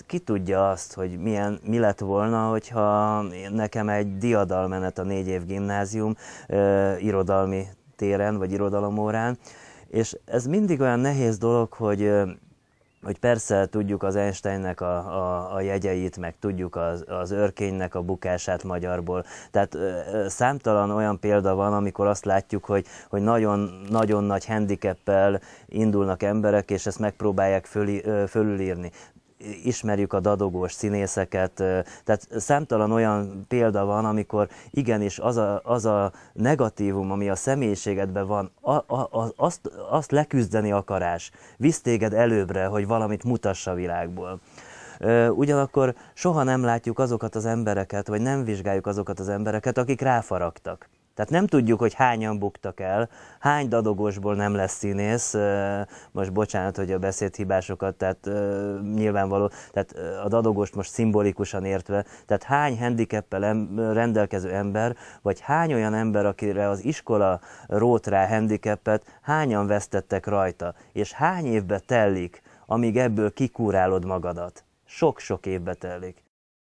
ki tudja azt, hogy mi lett volna, hogyha nekem egy diadalmenet a 4 év gimnázium irodalmi téren, vagy irodalomórán, és ez mindig olyan nehéz dolog, hogy persze tudjuk az Einsteinnek a jegyeit, meg tudjuk az Örkénynek a bukását magyarból. Tehát számtalan olyan példa van, amikor azt látjuk, hogy nagyon nagy handicappel indulnak emberek, és ezt megpróbálják fölülírni. Ismerjük a dadogós színészeket, tehát számtalan olyan példa van, amikor igenis az a negatívum, ami a személyiségedben van, azt leküzdeni akarás, visz téged előbbre, hogy valamit mutass a világból. Ugyanakkor soha nem látjuk azokat az embereket, vagy nem vizsgáljuk azokat az embereket, akik ráfaragtak. Tehát nem tudjuk, hogy hányan buktak el, hány dadogósból nem lesz színész, most bocsánat, hogy a beszédhibásokat, tehát nyilvánvaló, tehát a dadogóst most szimbolikusan értve, tehát hány handicappel rendelkező ember, vagy hány olyan ember, akire az iskola rót rá handicappet, hányan vesztettek rajta, és hány évbe telik, amíg ebből kikúrálod magadat? Sok-sok évbe telik.